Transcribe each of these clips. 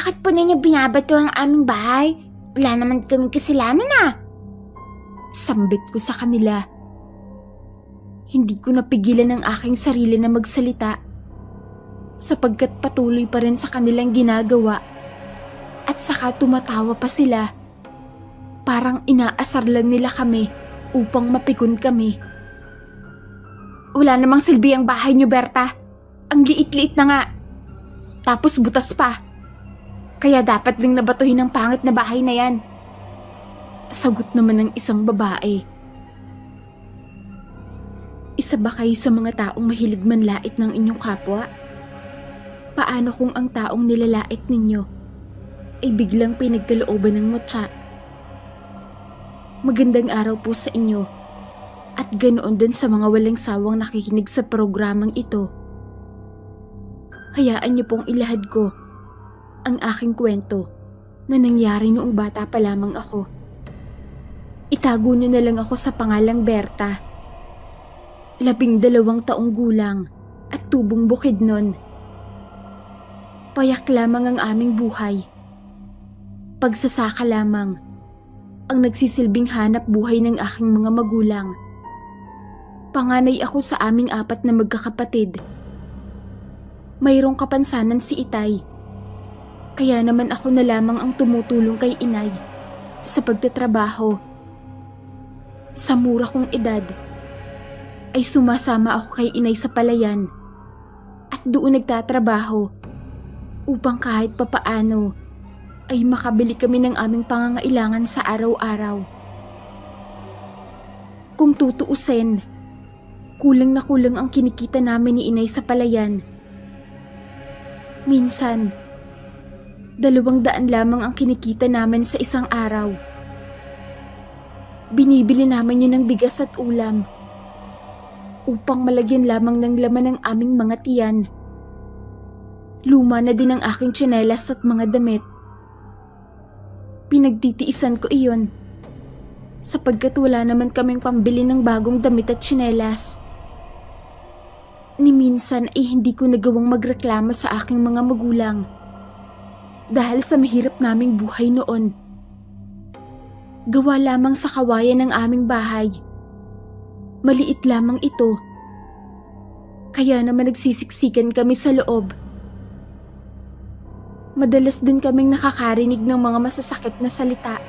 Bakit po ninyo binabato ang aming bahay? Wala naman kaming kasalanan Sambit ko sa kanila. Hindi ko napigilan ang aking sarili na magsalita sapagkat patuloy pa rin sa kanilang ginagawa at saka tumatawa pa sila. Parang inaasar lang nila kami upang mapikon kami. Wala namang silbi ang bahay niyo, Berta. Ang liit-liit na nga. Tapos butas pa. Kaya dapat ding nabatuhin ang pangit na bahay na yan. Sagot naman ng isang babae. Isa ba kayo sa mga taong mahilig manlait ng inyong kapwa? Paano kung ang taong nilalait ninyo ay biglang pinagkalooban ng mutya? Magandang araw po sa inyo at ganoon din sa mga walang sawang nakikinig sa programang ito. Hayaan niyo pong ilahad ko ang aking kwento na nangyari noong bata pa lamang ako. Itago niyo na lang ako sa pangalang Berta. 12 taong gulang at tubong bukid nun. Payak lamang ang aming buhay. Pagsasaka lamang ang nagsisilbing hanap buhay ng aking mga magulang. Panganay ako sa aming 4 na magkakapatid. Mayroong kapansanan si Itay. Kaya naman ako na lamang ang tumutulong kay inay sa pagtatrabaho. Sa mura kong edad, ay sumasama ako kay inay sa palayan at doon nagtatrabaho upang kahit papaano ay makabili kami ng aming pangangailangan sa araw-araw. Kung tutuusin, kulang na kulang ang kinikita namin ni inay sa palayan. Minsan, 200 lamang ang kinikita namin sa isang araw. Binibili namin yun ng bigas at ulam upang malagyan lamang ng laman ng aming mga tiyan. Luma na din ang aking tsinelas at mga damit. Pinagtitiisan ko iyon sapagkat wala naman kaming pambili ng bagong damit at tsinelas. Ni minsan ay hindi ko nagawang magreklamo sa aking mga magulang dahil sa mahirap naming buhay noon. Gawa lamang sa kawayan ng aming bahay. Maliit lamang ito. Kaya naman nagsisiksikan kami sa loob. Madalas din kaming nakakarinig ng mga masasakit na salita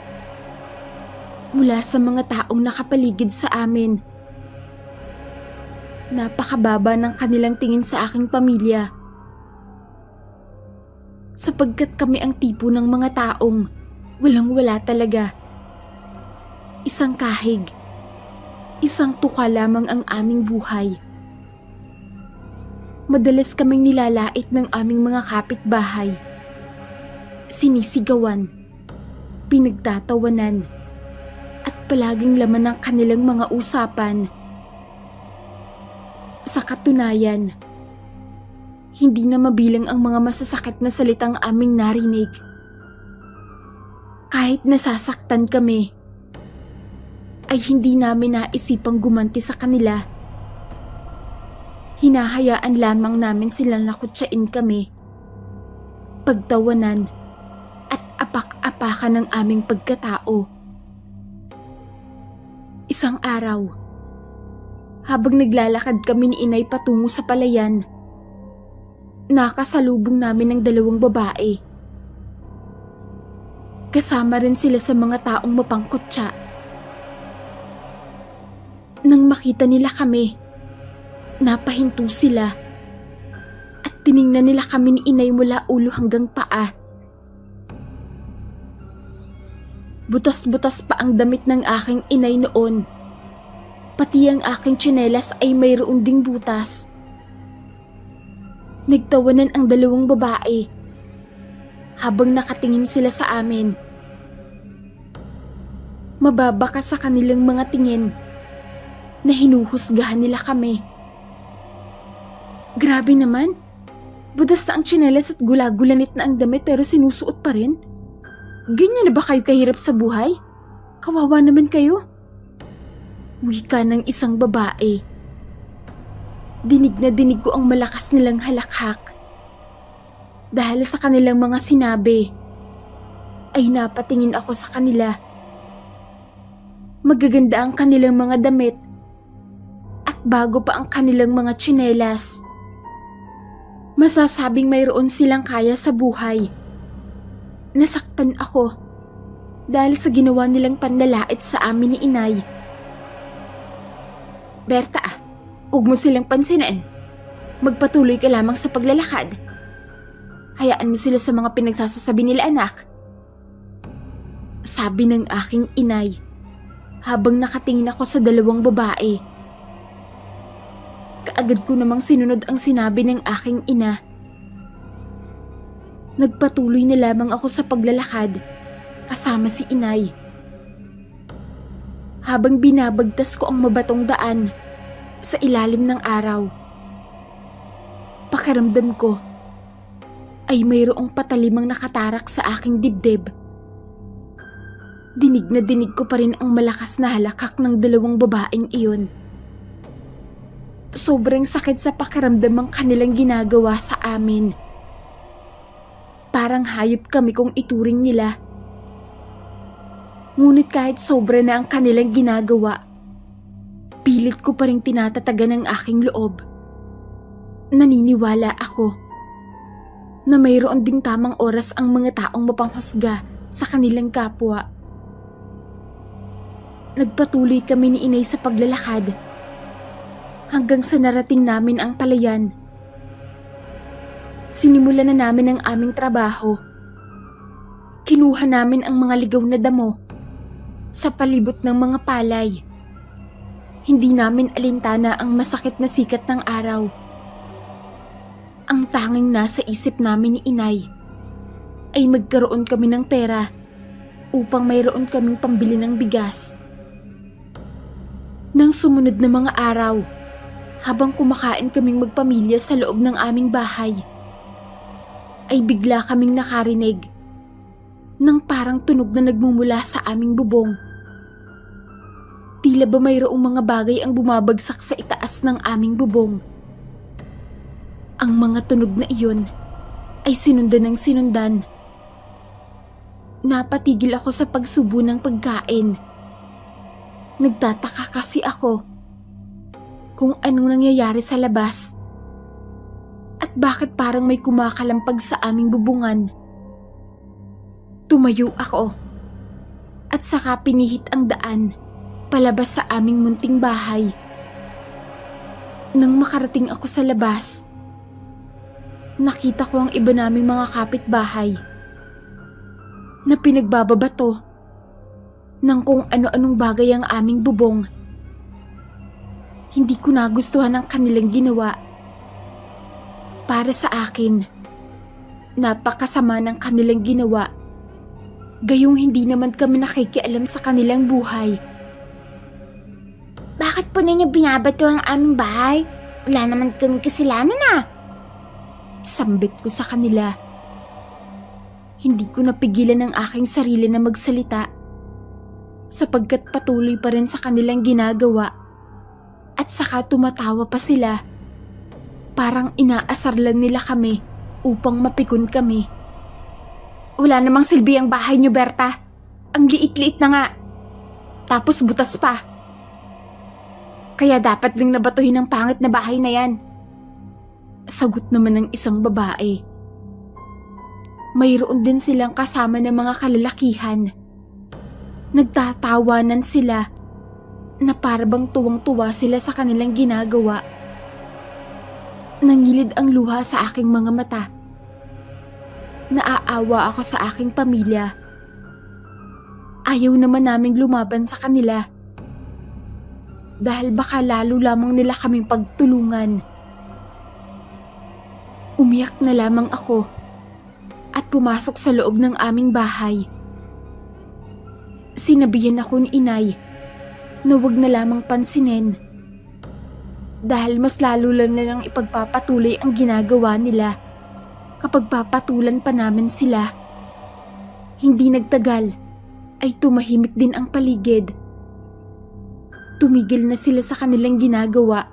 mula sa mga taong nakapaligid sa amin. Napakababa ng kanilang tingin sa aking pamilya. Sapagkat kami ang tipo ng mga taong walang-wala talaga. Isang kahig, isang tuka lamang ang aming buhay. Madalas kaming nilalait ng aming mga kapitbahay. Sinisigawan, pinagtatawanan, at palaging laman ng kanilang mga usapan. Sa katunayan, hindi na mabilang ang mga masasakit na salitang aming narinig. Kahit nasasaktan kami, ay hindi namin naisipang gumanti sa kanila. Hinahayaan lamang namin silang nakutsain kami, pagtawanan at apak-apakan ng aming pagkatao. Isang araw, habang naglalakad kami ni inay patungo sa palayan, nakasalubong namin ng 2 babae. Kasama rin sila sa mga taong mapangkutsa. Nang makita nila kami, napahinto sila at tiningnan nila kami ni inay mula ulo hanggang paa. Butas-butas pa ang damit ng aking inay noon. Pati ang aking tsinelas ay mayroon ding butas. Nagtawanan ang 2 babae habang nakatingin sila sa amin. Mababa ka sa kanilang mga tingin na hinuhusgahan nila kami. Grabe naman, butas na ang tsinelas at gula-gulanit na ang damit pero sinusuot pa rin. Ganyan na ba kayo kahirap sa buhay? Kawawa naman kayo. Wika ng isang babae. Dinig na dinig ko ang malakas nilang halakhak. Dahil sa kanilang mga sinabi, ay napatingin ako sa kanila. Magaganda ang kanilang mga damit at bago pa ang kanilang mga tsinelas. Masasabing mayroon silang kaya sa buhay. Nasaktan ako dahil sa ginawa nilang panlalait sa amin ni inay. Berta, huwag mo silang pansinin. Magpatuloy ka lamang sa paglalakad. Hayaan mo sila sa mga pinagsasasabi nila, anak. Sabi ng aking inay habang nakatingin ako sa dalawang babae. Kaagad ko namang sinunod ang sinabi ng aking ina. Nagpatuloy na lamang ako sa paglalakad kasama si inay. Habang binabagtas ko ang mabatong daan sa ilalim ng araw, pakiramdam ko ay mayroong patalimang nakatarak sa aking dibdib. Dinig na dinig ko pa rin ang malakas na halakak ng dalawang babaeng iyon. Sobrang sakit sa pakiramdam ang kanilang ginagawa sa amin. Parang hayop kami kung ituring nila. Ngunit kahit sobra na ang kanilang ginagawa, pilit ko pa rin tinatatagan ang aking loob. Naniniwala ako na mayroon ding tamang oras ang mga taong mapanghusga sa kanilang kapwa. Nagpatuloy kami ni inay sa paglalakad hanggang sa narating namin ang palayan. Sinimulan na namin ang aming trabaho. Kinuha namin ang mga ligaw na damo sa palibot ng mga palay. Hindi namin alintana ang masakit na sikat ng araw. Ang tanging nasa isip namin ni inay ay magkaroon kami ng pera upang mayroon kaming pambili ng bigas. Nang sumunod na mga araw, habang kumakain kaming magpamilya sa loob ng aming bahay, ay bigla kaming nakarinig ng parang tunog na nagmumula sa aming bubong. Tila ba mayroong mga bagay ang bumabagsak sa itaas ng aming bubong. Ang mga tunog na iyon ay sinundan ng sinundan. Napatigil ako sa pagsubo ng pagkain. Nagtataka kasi ako kung anong nangyayari sa labas at bakit parang may kumakalampag sa aming bubungan. Tumayo ako at saka pinihit ang daan palabas sa aming munting bahay. Nang makarating ako sa labas, nakita ko ang iba naming mga kapitbahay na pinagbababato ng kung ano-anong bagay ang aming bubong. Hindi ko nagustuhan ang kanilang ginawa. Para sa akin, napakasama ng kanilang ginawa. Gayong hindi naman kami nakikialam sa kanilang buhay. Bakit po ninyo binabato ang aming bahay? Wala naman kami kasalanan ah. Sambit ko sa kanila. Hindi ko napigilan ang aking sarili na magsalita sapagkat patuloy pa rin sa kanilang ginagawa at saka tumatawa pa sila. Parang inaasar lang nila kami upang mapikon kami. Wala namang silbi ang bahay niyo, Berta. Ang liit-liit na nga. Tapos butas pa. Kaya dapat ding nabatuhin ang pangit na bahay na yan. Sagot naman ng isang babae. Mayroon din silang kasama ng mga kalalakihan. Nagtatawanan sila na parabang tuwang-tuwa sila sa kanilang ginagawa. Nangilid ang luha sa aking mga mata. Naaawa ako sa aking pamilya. Ayaw naman naming lumaban sa kanila dahil baka lalo lamang nila kaming pagtulungan. Umiyak na lamang ako at pumasok sa loob ng aming bahay. Sinabihan ako ni inay na wag na lamang pansinin dahil mas lalo lang nilang ipagpapatuloy ang ginagawa nila kapag papatulan pa namin sila. Hindi nagtagal ay tumahimik din ang paligid. Tumigil na sila sa kanilang ginagawa.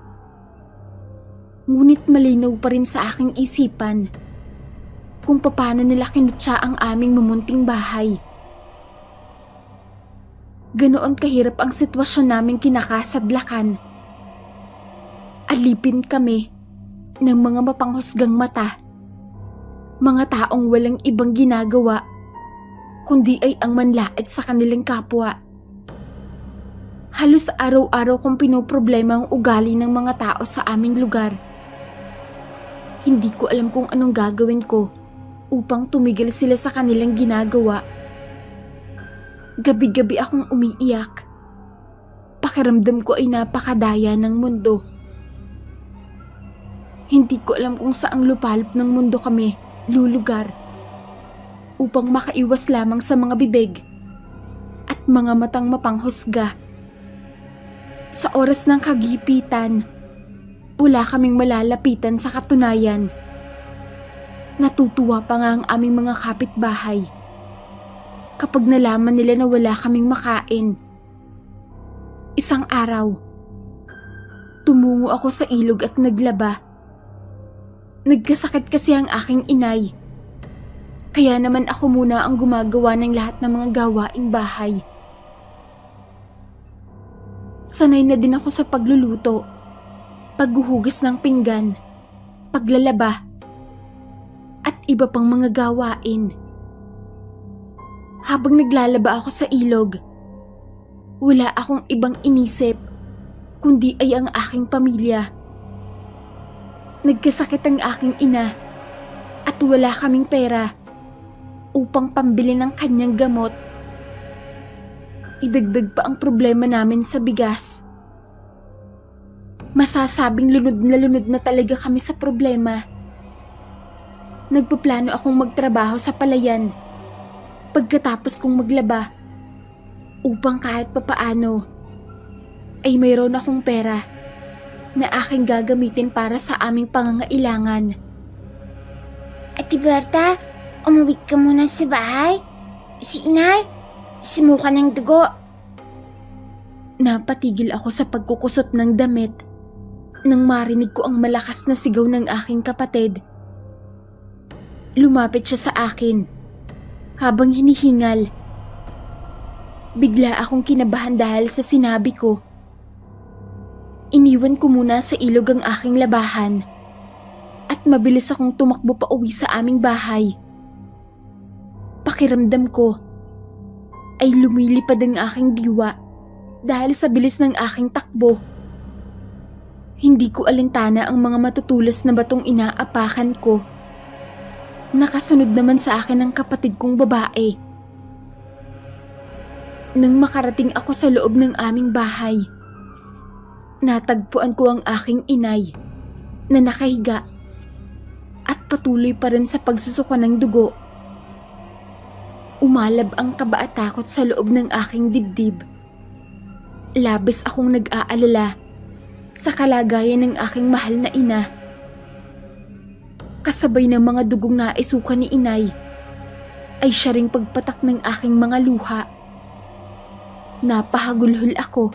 Ngunit malinaw pa rin sa aking isipan kung paano nila kinutsa ang aming mamunting bahay. Ganoon kahirap ang sitwasyon naming kinakasadlakan. Alipin kami ng mga mapanghusgang mata. Mga taong walang ibang ginagawa kundi ay ang manlait sa kanilang kapwa. Halos araw-araw kong pinoproblema ang ugali ng mga tao sa aming lugar. Hindi ko alam kung anong gagawin ko upang tumigil sila sa kanilang ginagawa. Gabi-gabi akong umiiyak. Pakiramdam ko ay napakadaya ng mundo. Hindi ko alam kung saang lupalop ng mundo kami lulugar upang makaiwas lamang sa mga bibig at mga matang mapanghusga. Sa oras ng kagipitan, wala kaming malalapitan sa katunayan. Natutuwa pa nga ang aming mga kapitbahay kapag nalaman nila na wala kaming makain. Isang araw, tumungo ako sa ilog at naglaba. Nagkasakit kasi ang aking inay. Kaya naman ako muna ang gumagawa ng lahat ng mga gawaing bahay. Sanay na din ako sa pagluluto, paghuhugas ng pinggan, paglalaba, at iba pang mga gawain. Habang naglalaba ako sa ilog, wala akong ibang inisip kundi ay ang aking pamilya. Nagkasakit ang aking ina at wala kaming pera upang pambili ng kanyang gamot. Idagdag pa ang problema namin sa bigas. Masasabing lunod na talaga kami sa problema. Nagpaplano akong magtrabaho sa palayan pagkatapos kong maglaba upang kahit papaano ay mayroon akong pera na aking gagamitin para sa aming pangangailangan. Ate Berta, umuwi ka muna sa bahay. Si inay, simuka ng dugo. Napatigil ako sa pagkukusot ng damit nang marinig ko ang malakas na sigaw ng aking kapatid. Lumapit siya sa akin habang hinihingal. Bigla akong kinabahan dahil sa sinabi ko. Iniwan ko muna sa ilog ang aking labahan at mabilis akong tumakbo pa uwi sa aming bahay. Pakiramdam ko ay lumilipad ang aking diwa dahil sa bilis ng aking takbo. Hindi ko alintana ang mga matutulas na batong inaapakan ko. Nakasunod naman sa akin ang kapatid kong babae. Nang makarating ako sa loob ng aming bahay, natagpuan ko ang aking inay na nakahiga at patuloy pa rin sa pagsusuka ng dugo. Umalab ang kaba at takot sa loob ng aking dibdib. Labis akong nag-aalala sa kalagayan ng aking mahal na ina. Kasabay ng mga dugong naisuka ni inay ay siya ring pagpatak ng aking mga luha. Napahagulhol ako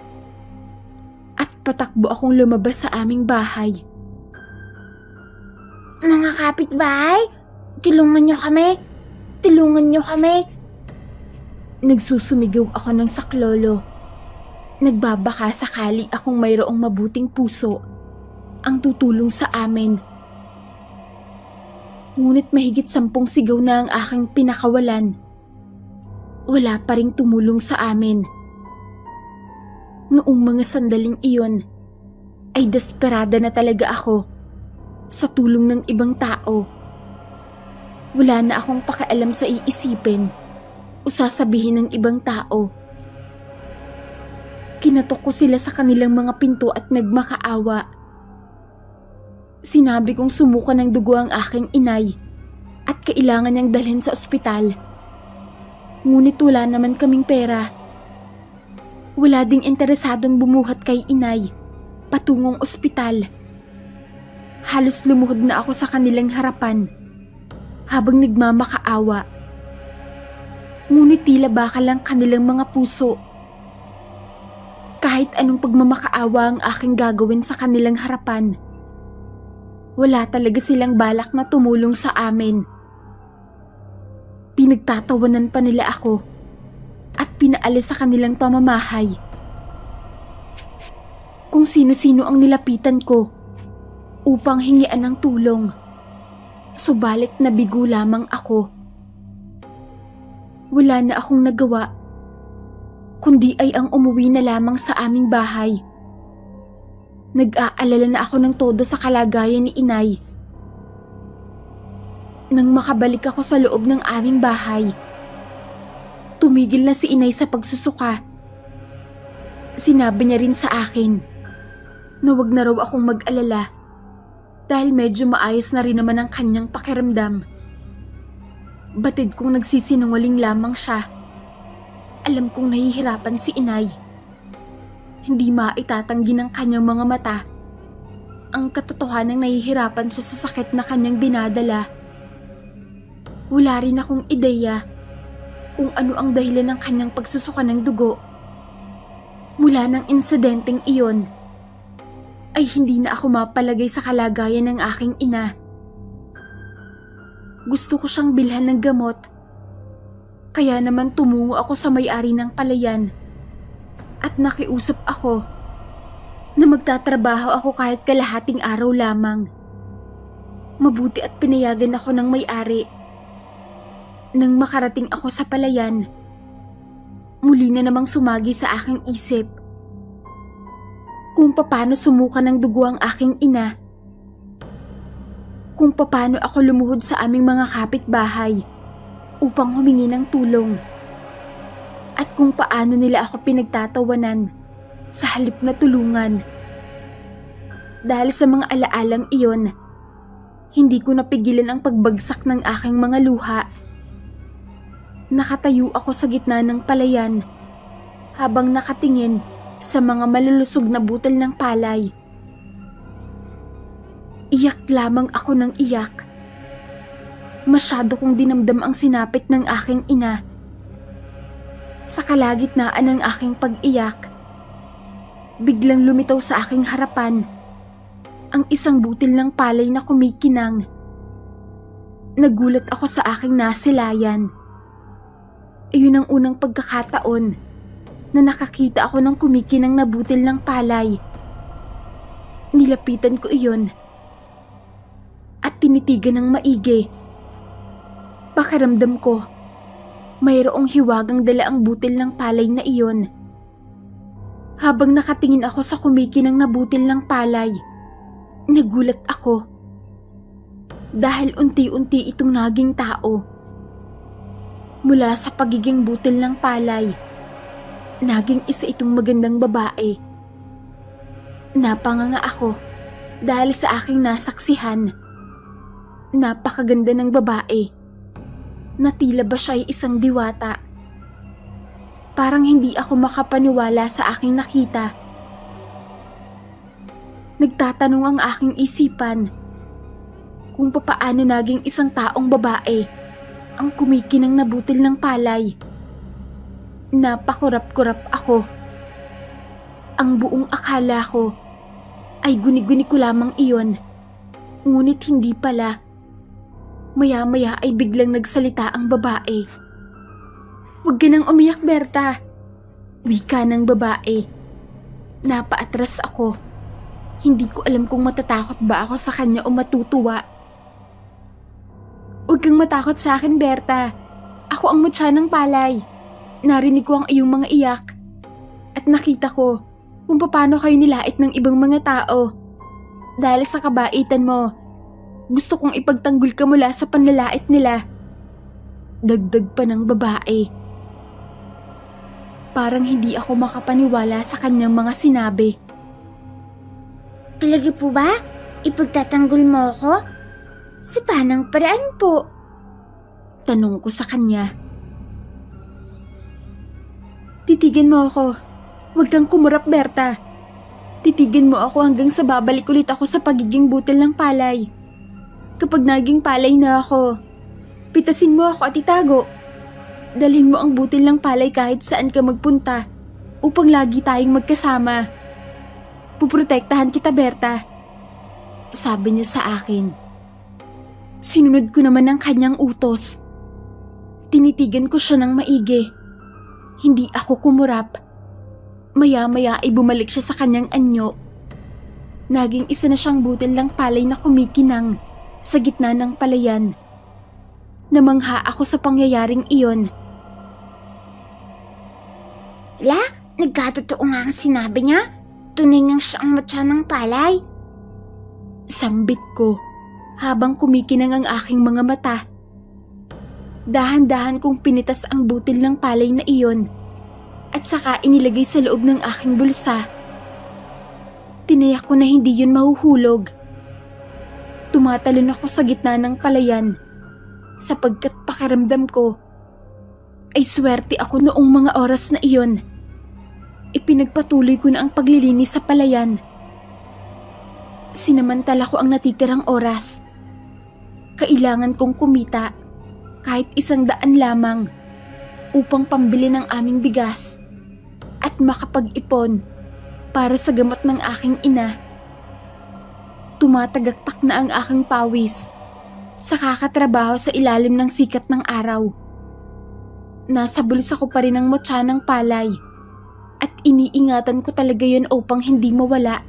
at patakbo akong lumabas sa aming bahay. Mga kapitbahay, tulungan niyo kami! Tulungan niyo kami! Nagsusumigaw ako ng saklolo. Nagbabaka sakali akong mayroong mabuting puso ang tutulong sa amin. Ngunit mahigit 10 sigaw na ang aking pinakawalan. Wala pa ring tumulong sa amin. Noong mga sandaling iyon, ay desperada na talaga ako sa tulong ng ibang tao. Wala na akong pakialam sa iisipin o sasabihin ng ibang tao. Kinatok ko sila sa kanilang mga pinto at nagmakaawa. Sinabi kong sumuka ng dugo ang aking inay at kailangan niyang dalhin sa ospital. Ngunit wala naman kaming pera. Wala ding interesadong bumuhat kay inay patungong ospital. Halos lumuhod na ako sa kanilang harapan habang nagmamakaawa. Ngunit tila baka lang kanilang mga puso. Kahit anong pagmamakaawa ang aking gagawin sa kanilang harapan, wala talaga silang balak na tumulong sa amin. Pinagtatawanan pa nila ako at pinaalis sa kanilang pamamahay. Kung sino-sino ang nilapitan ko upang hingian ng tulong, subalit nabigo lamang ako. Wala na akong nagawa, kundi ay ang umuwi na lamang sa aming bahay. Nag-aalala na ako ng todo sa kalagayan ni inay. Nang makabalik ako sa loob ng aming bahay, tumigil na si inay sa pagsusuka. Sinabi niya rin sa akin na wag na raw akong mag-alala dahil medyo maayos na rin naman ang kanyang pakiramdam. Batid kong nagsisinungaling lamang siya. Alam kong nahihirapan si inay. Hindi maitatanggi ng kanyang mga mata ang katotohanang nahihirapan siya sa sakit na kanyang dinadala. Wala rin akong ideya kung ano ang dahilan ng kanyang pagsusuka ng dugo. Mula ng insidenteng iyon, ay hindi na ako mapalagay sa kalagayan ng aking ina. Gusto ko siyang bilhan ng gamot, kaya naman tumungo ako sa may-ari ng palayan at nakiusap ako na magtatrabaho ako kahit kalahating araw lamang. Mabuti at pinayagan ako ng may-ari. Nang makarating ako sa palayan, muli na namang sumagi sa aking isip kung paano sumuka ng dugo ang aking ina, kung paano ako lumuhod sa aming mga kapitbahay upang humingi ng tulong, at kung paano nila ako pinagtatawanan sa halip na tulungan. Dahil sa mga alaalang iyon, hindi ko napigilan ang pagbagsak ng aking mga luha. Nakatayo ako sa gitna ng palayan habang nakatingin sa mga malulusog na butil ng palay. Iyak lamang ako ng iyak. Masyado kong dinamdam ang sinapit ng aking ina. Sa kalagitnaan ng aking pag-iyak, biglang lumitaw sa aking harapan ang isang butil ng palay na kumikinang. Nagulat ako sa aking nasilayan. Iyon ang unang pagkakataon na nakakita ako ng kumikinang na butil ng palay. Nilapitan ko iyon at tinitigan ng maigi. Pakiramdam ko, mayroong hiwagang dala ang butil ng palay na iyon. Habang nakatingin ako sa kumikinang na butil ng palay, nagulat ako. Dahil unti-unti itong naging tao. Mula sa pagiging butil ng palay, naging isa itong magandang babae. Napanganga ako dahil sa aking nasaksihan. Napakaganda ng babae. Na tila ba siya ay isang diwata. Parang hindi ako makapaniwala sa aking nakita. Nagtatanong ang aking isipan kung papaano naging isang taong babae ang kumikinang na butil ng palay. Napakurap-kurap ako. Ang buong akala ko ay guni-guni ko lamang iyon. Ngunit hindi pala. Maya-maya ay biglang nagsalita ang babae. "Huwag ka nang umiyak, Berta," wika ng babae. Napaatras ako. Hindi ko alam kung matatakot ba ako sa kanya o matutuwa. "Huwag kang matakot sa akin, Berta. Ako ang mutya ng palay. Narinig ko ang iyong mga iyak. At nakita ko kung paano kayo nilait ng ibang mga tao. Dahil sa kabaitan mo, gusto kong ipagtanggol ka mula sa panlalait nila." Dagdag pa ng babae. Parang hindi ako makapaniwala sa kanyang mga sinabi. "Talaga po ba? Ipagtatanggol mo ako? Sa paanong paraan po?" Tanong ko sa kanya. "Titigan mo ako. Huwag kang kumurap, Berta. Titigan mo ako hanggang sa babalik ulit ako sa pagiging butil ng palay. Kapag naging palay na ako, pitasin mo ako at itago. Dalhin mo ang butil ng palay kahit saan ka magpunta upang lagi tayong magkasama. Puprotektahan kita, Berta." Sabi niya sa akin. Sinunod ko naman ang kanyang utos. Tinitigan ko siya ng maigi. Hindi ako kumurap. Maya-maya ay bumalik siya sa kanyang anyo. Naging isa na siyang butil ng palay na kumikinang sa gitna ng palayan. Namangha ako sa pangyayaring iyon. La, nagkatotoo nga ang sinabi niya. Tunay ngang siya ang matya ng palay. Sambit ko habang kumikinang ang aking mga mata. Dahan-dahan kong pinitas ang butil ng palay na iyon at saka inilagay sa loob ng aking bulsa. Tiniyak ko na hindi yun mahuhulog. Tumatalon ako sa gitna ng palayan sapagkat pakiramdam ko ay swerte ako noong mga oras na iyon. Ipinagpatuloy ko na ang paglilinis sa palayan. Sinamantala ko ang natitirang oras. Kailangan kong kumita kahit 100 lamang upang pambili ng aming bigas at makapag-ipon para sa gamot ng aking ina. Tumatagaktak na ang aking pawis sa kakatrabaho sa ilalim ng sikat ng araw. Nasa bulsa ko pa rin ang motya ng palay at iniingatan ko talaga yun upang hindi mawala.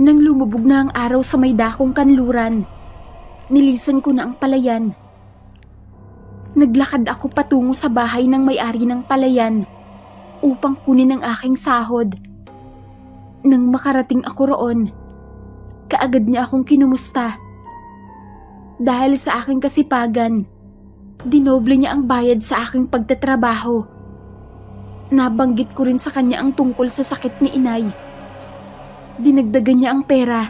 Nang lumubog na ang araw sa may dakong kanluran, nilisan ko na ang palayan. Naglakad ako patungo sa bahay ng may-ari ng palayan upang kunin ang aking sahod. Nang makarating ako roon, kaagad niya akong kinumusta. Dahil sa aking kasipagan, dinoble niya ang bayad sa aking pagtatrabaho. Nabanggit ko rin sa kanya ang tungkol sa sakit ni inay. Dinagdagan niya ang pera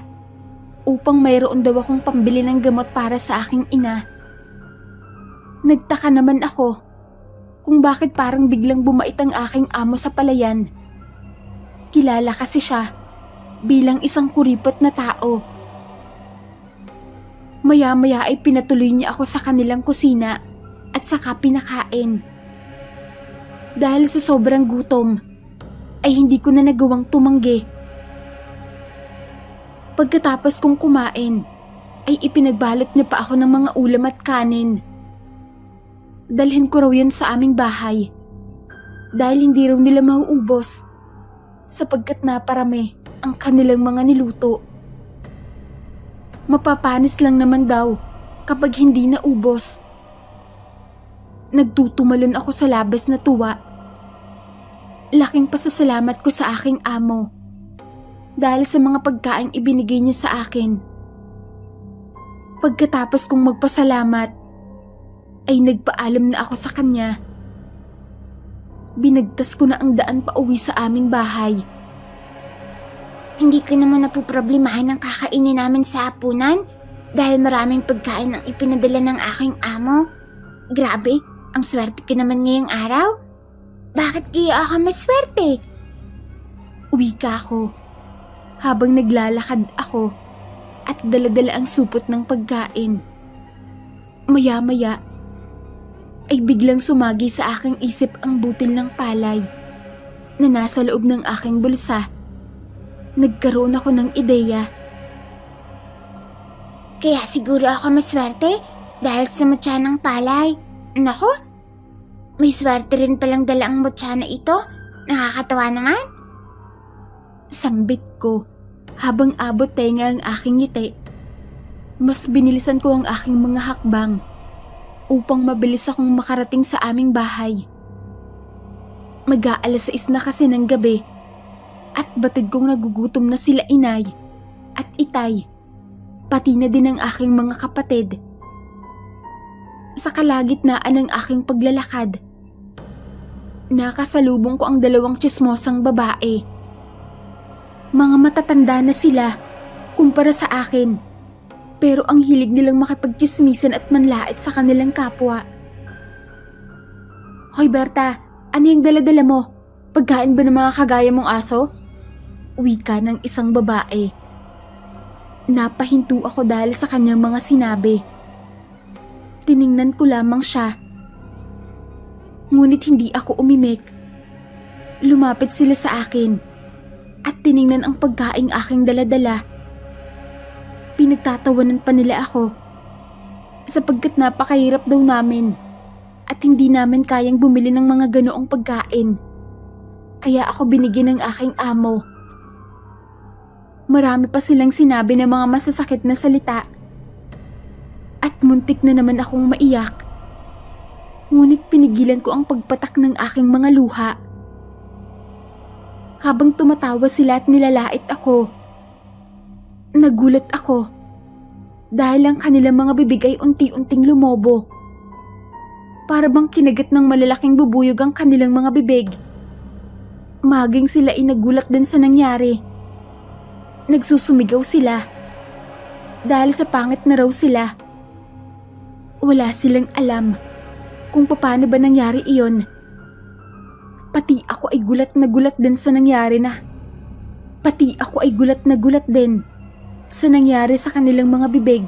upang mayroon daw akong pambili ng gamot para sa aking ina. Nagtaka naman ako kung bakit parang biglang bumait ang aking amo sa palayan. Kilala kasi siya bilang isang kuripot na tao. Maya-maya ay pinatuloy niya ako sa kanilang kusina at saka pinakain. Dahil sa sobrang gutom, ay hindi ko na nagawang tumanggi. Pagkatapos kong kumain, ay ipinagbalot niya pa ako ng mga ulam at kanin. Dalhin ko raw yun sa aming bahay. Dahil hindi raw nila mauubos, sapagkat naparami ang kanilang mga niluto. Mapapanis lang naman daw kapag hindi naubos. Nagtutumalon ako sa labas na tuwa. Laking pasasalamat ko sa aking amo dahil sa mga pagkain ibinigay niya sa akin. Pagkatapos kong magpasalamat, ay nagpaalam na ako sa kanya. Binagtas ko na ang daan pa uwi sa aming bahay. Hindi ka naman napuproblemahan ang kakainin namin sa hapunan dahil maraming pagkain ang ipinadala ng aking amo. Grabe, ang swerte ka naman ngayong araw. Bakit kaya ako maswerte? Uwi ka ako habang naglalakad ako at daladala ang supot ng pagkain. Maya-maya ay biglang sumagi sa aking isip ang butil ng palay na nasa loob ng aking bulsa. Nagkaroon ako ng ideya. Kaya siguro ako maswerte dahil sa mutya ng palay. Naku, may swerte rin palang dala ang mutya na ito. Nakakatawa naman. Sambit ko habang abot tenga ang aking ngiti. Mas binilisan ko ang aking mga hakbang upang mabilis akong makarating sa aming bahay. Mag-aalas 6 na kasi ng gabi at batid kong nagugutom na sila inay at itay, pati na din ang aking mga kapatid. Sa kalagitnaan ng aking paglalakad, nakasalubong ko ang 2 tsismosang babae. Mga matatanda na sila kumpara sa akin, pero ang hilig nilang makipagtsismisan at manlait sa kanilang kapwa. Hoy Berta, ano yung dala-dala mo? Pagkain ba ng mga kagaya mong aso? Wika ng isang babae. Napahinto ako dahil sa kanyang mga sinabi. Tiningnan ko lamang siya. Ngunit hindi ako umimik. Lumapit sila sa akin at tiningnan ang pagkaing aking dala-dala. Pinagtatawanan pa nila ako. sapagkat napakahirap daw namin at hindi namin kayang bumili ng mga ganoong pagkain. Kaya ako binigyan ng aking amo. Marami pa silang sinabi ng mga masasakit na salita. At muntik na naman akong maiyak. Ngunit pinigilan ko ang pagpatak ng aking mga luha. Habang tumatawa sila at nilalait ako, nagulat ako dahil ang kanilang mga bibig ay unti-unting lumobo. Para bang kinagat ng malalaking bubuyog ang kanilang mga bibig. Maging sila ay nagulat din sa nangyari. Nagsusumigaw sila dahil sa pangit na raw sila. Wala silang alam kung paano ba nangyari iyon. Pati ako ay gulat na gulat din sa nangyari sa kanilang mga bibig.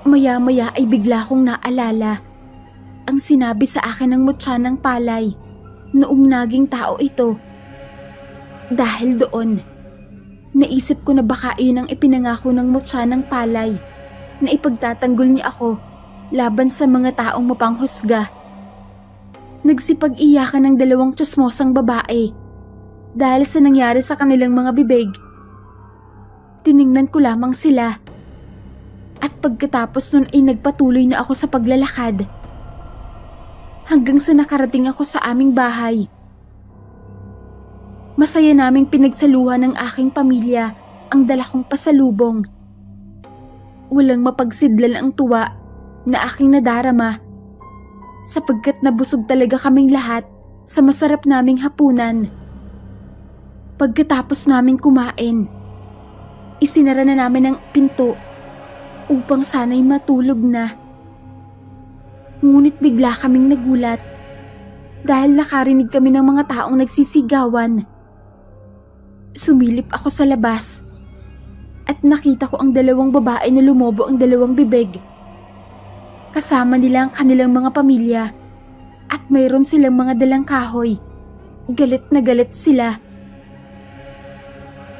Maya-maya ay bigla kong naalala ang sinabi sa akin ng mutya ng palay noong naging tao ito. Dahil doon, naisip ko na baka iyon ang ipinangako ng mutya ng palay na ipagtatanggol niya ako laban sa mga taong mapanghusga. Nagsipag-iyakan ng dalawang tsosmosang babae dahil sa nangyari sa kanilang mga bibig. Tiningnan ko lamang sila at pagkatapos nun ay nagpatuloy na ako sa paglalakad hanggang sa nakarating ako sa aming bahay. Masaya naming pinagsaluhan ng aking pamilya ang dala kong pasalubong. Walang mapagsidlan ang tuwa na aking nadarama sapagkat nabusog talaga kaming lahat sa masarap naming hapunan. Pagkatapos naming kumain, isinara na namin ang pinto upang sana'y matulog na. Ngunit bigla kaming nagulat dahil nakarinig kami ng mga taong nagsisigawan. Sumilip ako sa labas at nakita ko ang dalawang babae na lumobo ang dalawang bibig. Kasama nila ang kanilang mga pamilya at mayroon silang mga dalang kahoy. Galit na galit sila.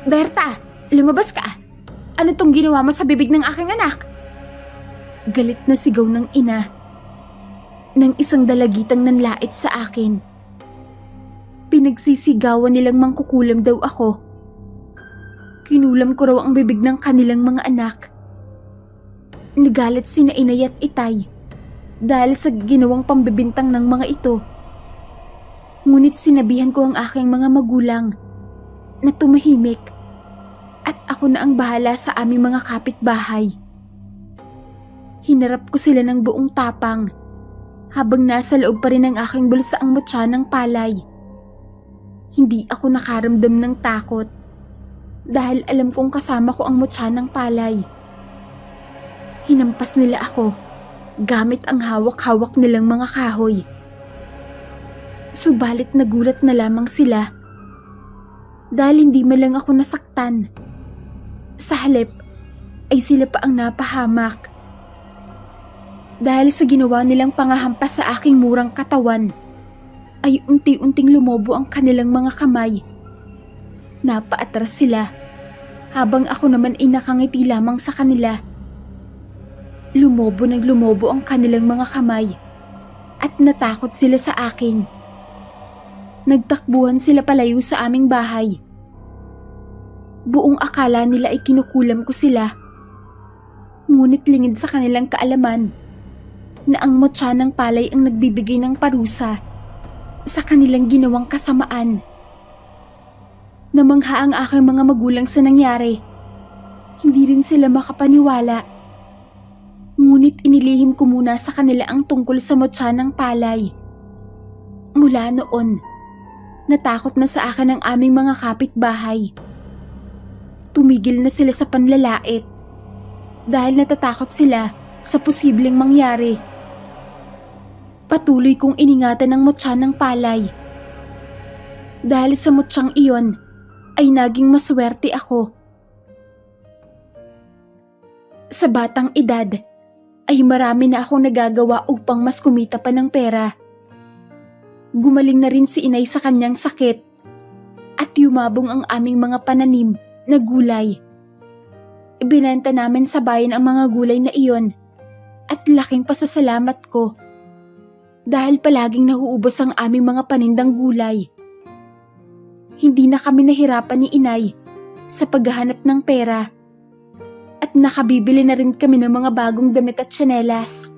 "Berta, lumabas ka! Ano tong ginawa mo sa bibig ng aking anak?" Galit na sigaw ng ina ng isang dalagitang nanlait sa akin. Pinagsisigawan nilang mangkukulam daw ako. Kinulam ko raw ang bibig ng kanilang mga anak. Nagalit sina inay at itay dahil sa ginawang pambibintang ng mga ito. Ngunit sinabihan ko ang aking mga magulang na tumahimik at ako na ang bahala sa aming mga kapitbahay. Hinarap ko sila ng buong tapang habang nasa loob pa rin ng aking bulsa ang mutya ng palay. Hindi ako nakaramdam ng takot dahil alam kong kasama ko ang mutya ng palay. Hinampas nila ako gamit ang hawak-hawak nilang mga kahoy. Subalit nagulat na lamang sila dahil hindi man lang ako nasaktan. Sa halip ay sila pa ang napahamak. Dahil sa ginawa nilang pangahampas sa aking murang katawan ay unti-unting lumobo ang kanilang mga kamay. Napaatras sila habang ako naman ay nakangiti lamang sa kanila. Lumobo ang kanilang mga kamay at natakot sila sa akin. Nagtakbuhan sila palayo sa aming bahay. Buong akala nila ay kinukulam ko sila. Ngunit lingid sa kanilang kaalaman na ang mutya ng palay ang nagbibigay ng parusa sa kanilang ginawang kasamaan. Namangha ang aking mga magulang sa nangyari. Hindi rin sila makapaniwala. Ngunit inilihim ko muna sa kanila ang tungkol sa mutya ng palay. Mula noon, natakot na sa akin ang aming mga kapitbahay. Tumigil na sila sa panlalait dahil natatakot sila sa posibleng mangyari. Patuloy kong iningatan ang mutya ng palay. Dahil sa mutsyang iyon ay naging maswerte ako. Sa batang edad, ay marami na akong nagagawa upang mas kumita pa ng pera. Gumaling na rin si inay sa kanyang sakit at yumabong ang aming mga pananim na gulay. Ibinenta namin sa bayan ang mga gulay na iyon At laking pasasalamat ko dahil palaging nahuubos ang aming mga panindang gulay. Hindi na kami nahirapan ni inay sa paghahanap ng pera at nakabibili na rin kami ng mga bagong damit at tsinelas.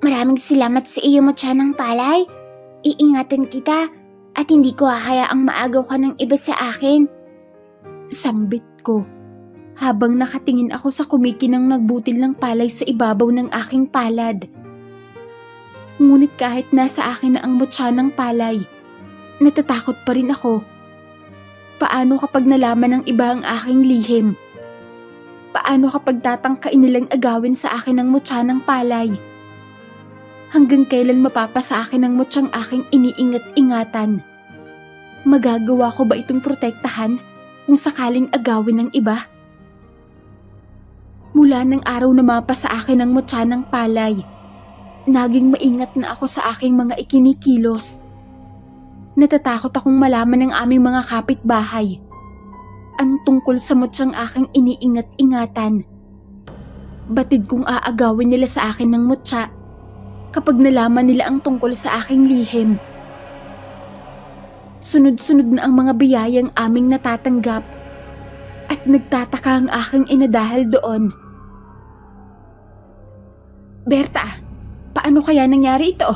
Maraming salamat sa iyo mo ng palay. Iingatan kita at hindi ko hahayaang maagaw ka ng iba sa akin. Sambit ko habang nakatingin ako sa kumikinang nagbutil ng palay sa ibabaw ng aking palad. Ngunit kahit nasa akin na ang mutya ng palay, natatakot pa rin ako. Paano kapag nalaman ng iba ang aking lihim? Paano kapag tatangkain nilang agawin sa akin ang mutya ng palay? Hanggang kailan mapapasa akin ang mutyang aking iniingat-ingatan? Magagawa ko ba itong protektahan kung sakaling agawin ng iba? Mula ng araw na mapasa akin ang mutya ng palay, naging maingat na ako sa aking mga ikinikilos. Natatakot akong malaman ng aming mga kapitbahay ang tungkol sa mutyang aking iniingat-ingatan. Batid kong aagawin nila sa akin ng mutya kapag nalaman nila ang tungkol sa aking lihim. Sunod-sunod na ang mga biyayang aming natatanggap at nagtataka ang aking ina dahil doon. Berta, paano kaya nangyari ito?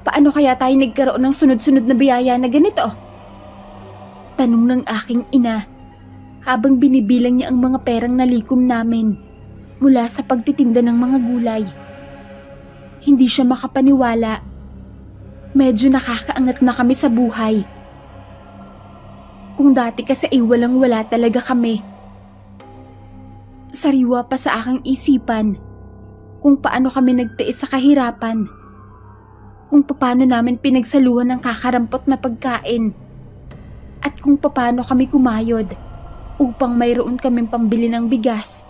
Paano kaya tayo nagkaroon ng sunod-sunod na biyaya na ganito? Tanong ng aking ina habang binibilang niya ang mga perang nalikom namin mula sa pagtitinda ng mga gulay. Hindi siya makapaniwala. Medyo nakakaangat na kami sa buhay. Kung dati kasi ay walang-wala talaga kami. Sariwa pa sa aking isipan kung paano kami nagtiis sa kahirapan. Kung paano namin pinagsaluhan ng kakarampot na pagkain. At kung paano kami kumayod upang mayroon kaming pambili ng bigas.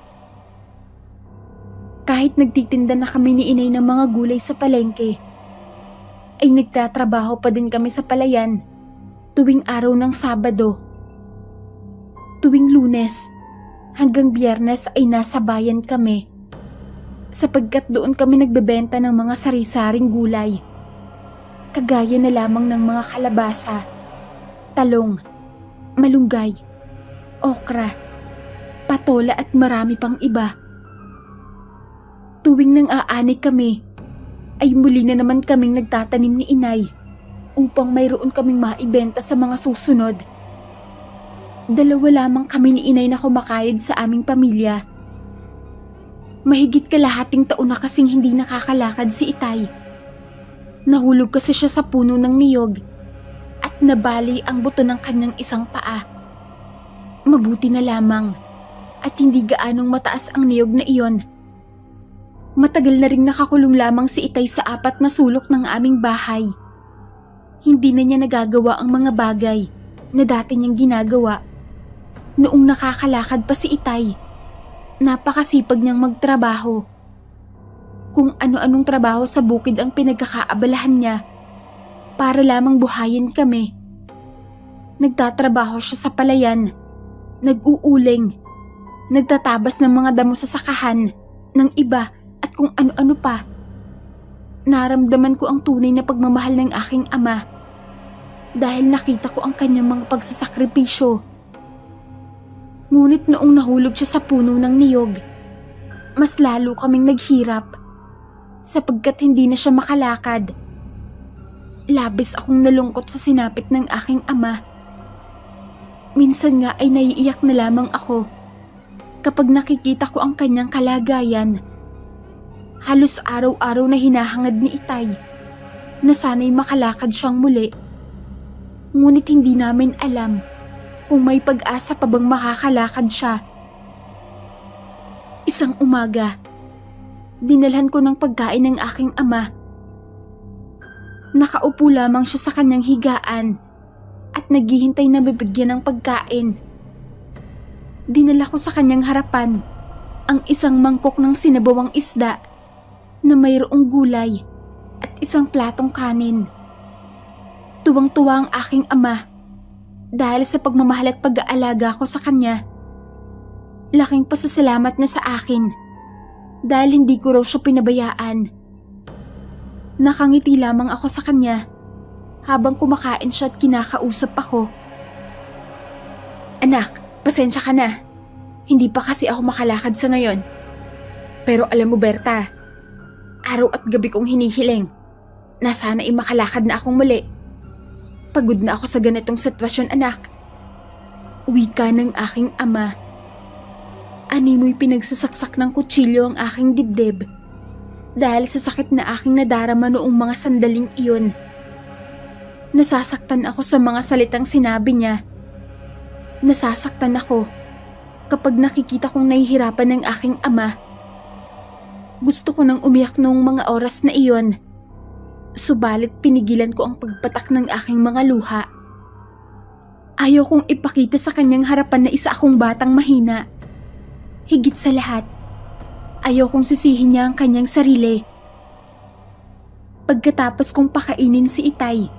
Kahit nagtitinda na kami ni inay ng mga gulay sa palengke, ay nagtatrabaho pa din kami sa palayan tuwing araw ng Sabado. Tuwing Lunes hanggang Biyernes ay nasa bayan kami sapagkat doon kami nagbebenta ng mga sari-saring gulay. Kagaya na lamang ng mga kalabasa, talong, malunggay, okra, patola at marami pang iba. Tuwing nang aani kami, ay muli na naman kaming nagtatanim ni inay upang mayroon kaming maibenta sa mga susunod. Dalawa lamang kami ni inay na kumakayod sa aming pamilya. Mahigit kalahating taon na kasing hindi nakakalakad si itay. Nahulog kasi siya sa puno ng niyog at nabali ang buto ng kanyang isang paa. Mabuti na lamang at hindi gaanong mataas ang niyog na iyon. Matagal na ring nakakulong lamang si itay sa 4 na sulok ng aming bahay. Hindi na niya nagagawa ang mga bagay na dati niyang ginagawa. Noong nakakalakad pa si itay, napakasipag niyang magtrabaho. Kung ano-anong trabaho sa bukid ang pinagkakaabalahan niya para lamang buhayin kami. Nagtatrabaho siya sa palayan, nag-uuling, nagtatabas ng mga damo sa sakahan ng iba at kung ano-ano pa. Naramdaman ko ang tunay na pagmamahal ng aking ama dahil nakita ko ang kanyang mga pagsasakripisyo. Ngunit noong nahulog siya sa puno ng niyog, mas lalo kaming naghirap sapagkat hindi na siya makalakad. Labis akong nalungkot sa sinapit ng aking ama. Minsan nga ay naiiyak na lamang ako kapag nakikita ko ang kanyang kalagayan. Halos araw-araw na hinahangad ni itay na sana'y makalakad siyang muli. Ngunit hindi namin alam kung may pag-asa pa bang makakalakad siya. Isang umaga, dinalhan ko ng pagkain ng aking ama. Nakaupo lamang siya sa kanyang higaan at naghihintay na bibigyan ng pagkain. Dinala ko sa kanyang harapan ang isang mangkok ng sinabawang isda na mayroong gulay at isang platong kanin. Tuwang-tuwa ang aking ama dahil sa pagmamahal at pag-aalaga ko sa kanya. Laking pasasalamat niya sa akin dahil hindi ko raw siya pinabayaan. Nakangiti lamang ako sa kanya habang kumakain siya at kinakausap ako. Anak, pasensya ka na. Hindi pa kasi ako makalakad sa ngayon. Pero alam mo Berta, araw at gabi kong hinihiling na sana ay makalakad na akong muli. Pagod na ako sa ganitong sitwasyon anak. Wika ng aking ama. Animoy pinagsasaksak ng kutsilyo ang aking dibdib dahil sa sakit na aking nadarama noong mga sandaling iyon. Nasasaktan ako sa mga salitang sinabi niya. Nasasaktan ako kapag nakikita kong nahihirapan ng aking ama. Gusto ko nang umiyak noong mga oras na iyon. Subalit pinigilan ko ang pagpatak ng aking mga luha. Ayaw kong ipakita sa kanyang harapan na isa akong batang mahina. Higit sa lahat, ayaw kong sisihin niya ang kanyang sarili. Pagkatapos kong pakainin si Itay,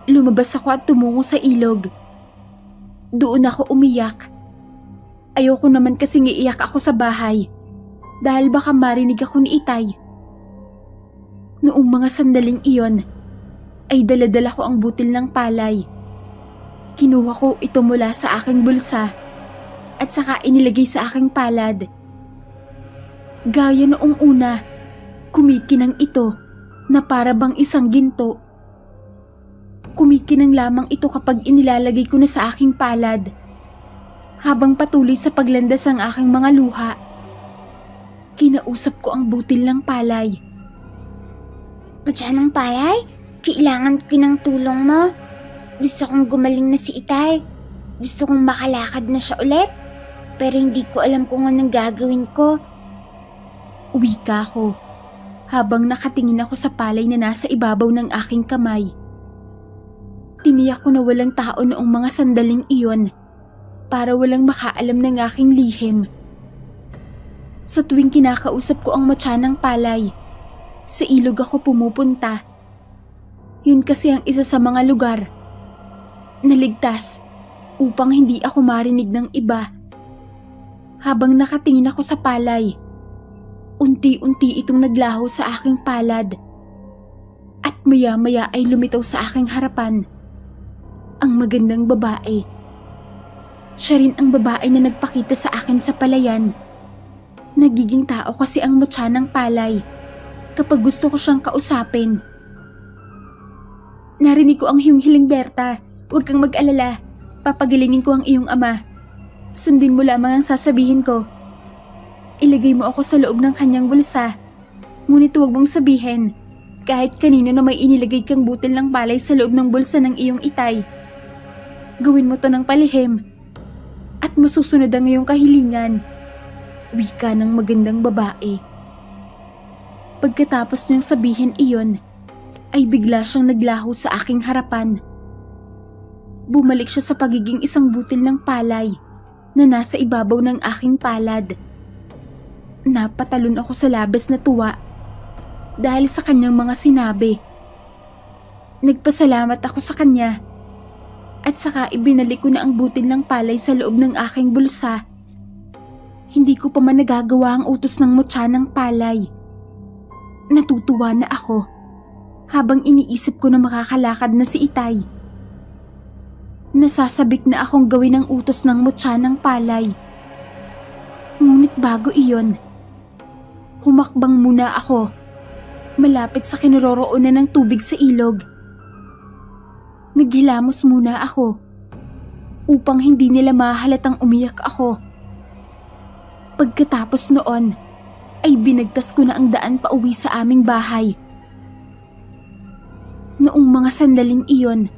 lumabas ako at tumungo sa ilog. Doon ako umiyak. Ayaw ko naman kasing iiyak ako sa bahay dahil baka marinig ako ni Itay. Noong mga sandaling iyon, ay daladala ko ang butil ng palay. Kinuha ko ito mula sa aking bulsa at saka inilagay sa aking palad. Gaya noong una, kumikinang ito na para bang isang ginto. Kumikinang lamang ito kapag inilalagay ko na sa aking palad. Habang patuloy sa paglandas ang aking mga luha, kinausap ko ang butil ng palay. Matyanang palay, kailangan ko ng tulong mo. Gusto kong gumaling na si Itay. Gusto kong makalakad na siya ulit. Pero hindi ko alam kung anong gagawin ko. Wika ko habang nakatingin ako sa palay na nasa ibabaw ng aking kamay. Tiniyak ko na walang tao noong mga sandaling iyon para walang makaalam ng aking lihim. Sa tuwing kinakausap ko ang matyanang palay, sa ilog ako pumupunta. Yun kasi ang isa sa mga lugar na ligtas upang hindi ako marinig ng iba. Habang nakatingin ako sa palay, unti-unti itong naglaho sa aking palad at maya-maya ay lumitaw sa aking harapan ang magandang babae. Siya rin ang babae na nagpakita sa akin sa palayan. Nagiging tao kasi ang matyanang palay kapag gusto ko siyang kausapin. Narinig ko ang iyong hiling Berta. Huwag kang mag-alala. Papagilingin ko ang iyong ama. Sundin mo lamang ang sasabihin ko. Ilagay mo ako sa loob ng kanyang bulsa. Ngunit huwag mong sabihin, kahit kanino na may inilagay kang butil ng palay sa loob ng bulsa ng iyong Itay. Gawin mo to ng palihim. At masusunod ang iyong kahilingan. Wika ng magandang babae. Pagkatapos niyang sabihin iyon, ay bigla siyang naglaho sa aking harapan. Bumalik siya sa pagiging isang butil ng palay na nasa ibabaw ng aking palad. Napatalon ako sa labis na tuwa dahil sa kanyang mga sinabi. Nagpasalamat ako sa kanya at saka ibinalik ko na ang butil ng palay sa loob ng aking bulsa. Hindi ko pa man nagagawa ang utos ng matyanang palay. Natutuwa na ako habang iniisip ko na makakalakad na si Itay. Nasasabik na akong gawin ang utos ng matyanang palay. Ngunit bago iyon, humakbang muna ako malapit sa kinaroroonan ng tubig sa ilog. Naghilamos muna ako upang hindi nila mahalatang umiyak ako. Pagkatapos noon, ay binagtas ko na ang daan pa uwi sa aming bahay. Noong mga sandaling iyon,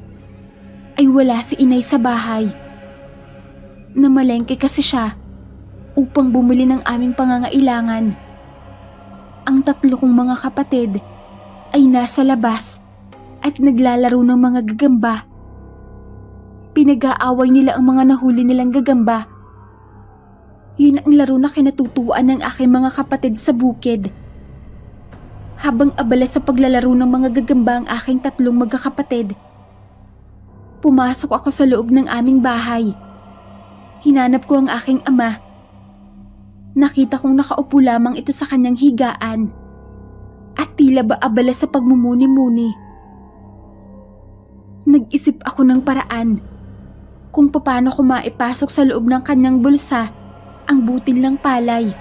ay wala si Inay sa bahay. Namalengke kasi siya upang bumili ng aming pangangailangan. Ang tatlo kong mga kapatid ay nasa labas at naglalaro ng mga gagamba. Pinag-aaway nila ang mga nahuli nilang gagamba. Yun ang laro na kinatutuwaan ng aking mga kapatid sa bukid. Habang abala sa paglalaro ng mga gagamba ang aking tatlong magkakapatid, pumasok ako sa loob ng aming bahay. Hinanap ko ang aking ama. Nakita kong nakaupo lamang ito sa kanyang higaan at tila ba abala sa pagmumuni-muni. Nag-isip ako ng paraan kung paano ko maipasok sa loob ng kanyang bulsa ang butil ng palay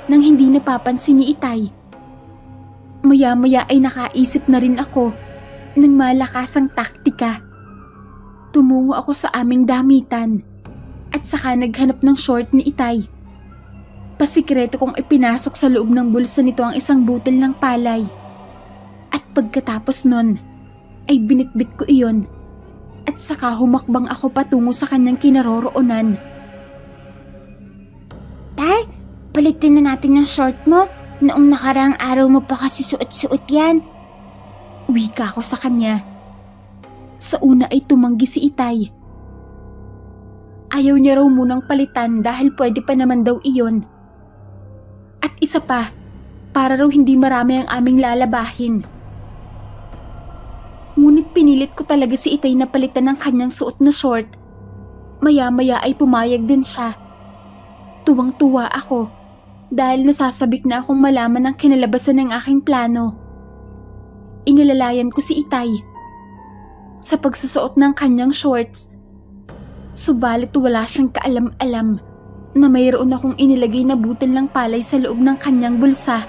nang hindi napapansin ni Itay. Maya-maya ay nakaisip na rin ako ng malakasang taktika. Tumungo ako sa aming damitan at saka naghanap ng short ni Itay. Pasikreto kong ipinasok sa loob ng bulsa nito ang isang butil ng palay. At pagkatapos nun, ay binitbit ko iyon. At saka humakbang ako patungo sa kanyang kinaroroonan. Tay, palitin na natin yung short mo. Noong nakaraang araw mo pa kasi suot-suot yan. Wika ko sa kanya. Sa una ay tumanggi si Itay. Ayaw niya raw munang palitan dahil pwede pa naman daw iyon. At isa pa, para raw hindi marami ang aming lalabahin. Ngunit pinilit ko talaga si Itay na palitan ng kanyang suot na short. Maya-maya ay pumayag din siya. Tuwang-tuwa ako dahil nasasabik na akong malaman ang kinalabasan ng aking plano. Inilalayan ko si Itay sa pagsusuot ng kanyang shorts. Subalit wala siyang kaalam-alam na mayroon akong inilagay na butil ng palay sa loob ng kanyang bulsa.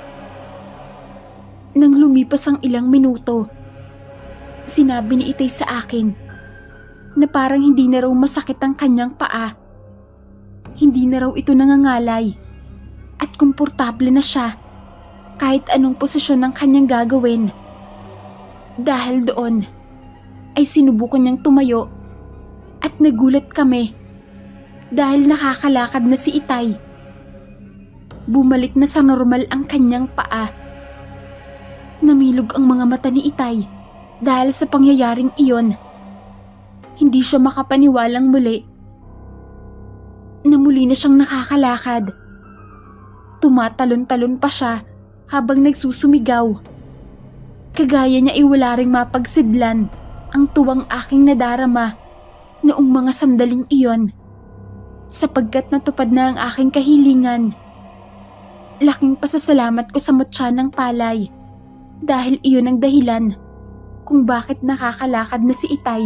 Nang lumipas ang ilang minuto, sinabi ni Itay sa akin na parang hindi na raw masakit ang kanyang paa. Hindi na raw ito nangangalay at komportable na siya kahit anong posisyon ng kanyang gagawin. Dahil doon ay sinubukan niyang tumayo at nagulat kami dahil nakakalakad na si Itay. Bumalik na sa normal ang kanyang paa. Namilog ang mga mata ni Itay dahil sa pangyayaring iyon. Hindi siya makapaniwalang muli na muli na siyang nakakalakad. Tumatalon-talon pa siya habang nagsusumigaw. Kagaya niya ay wala ring mapagsidlan ang tuwang aking nadarama noong mga sandaling iyon. Sapagkat natupad na ang aking kahilingan. Laking pasasalamat ko sa mutya ng palay dahil iyon ang dahilan kung bakit nakakalakad na si Itay.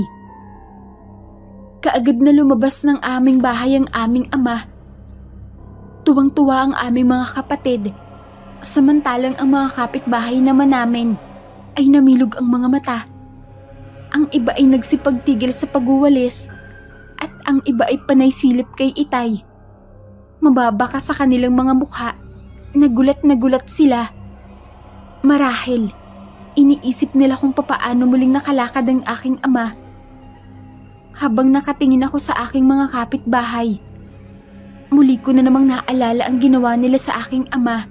Kaagad na lumabas ng aming bahay ang aming ama. Tuwang-tuwa ang aming mga kapatid, samantalang ang mga kapitbahay naman namin ay namilog ang mga mata. Ang iba ay nagsipagtigil sa pagwawalis at ang iba ay panay silip kay Itay. Mababa ka sa kanilang mga mukha, nagulat na gulat sila. Marahil, iniisip nila kung papaano muling nakalakad ang aking ama. Habang nakatingin ako sa aking mga kapitbahay, muli ko na namang naalala ang ginawa nila sa aking ama.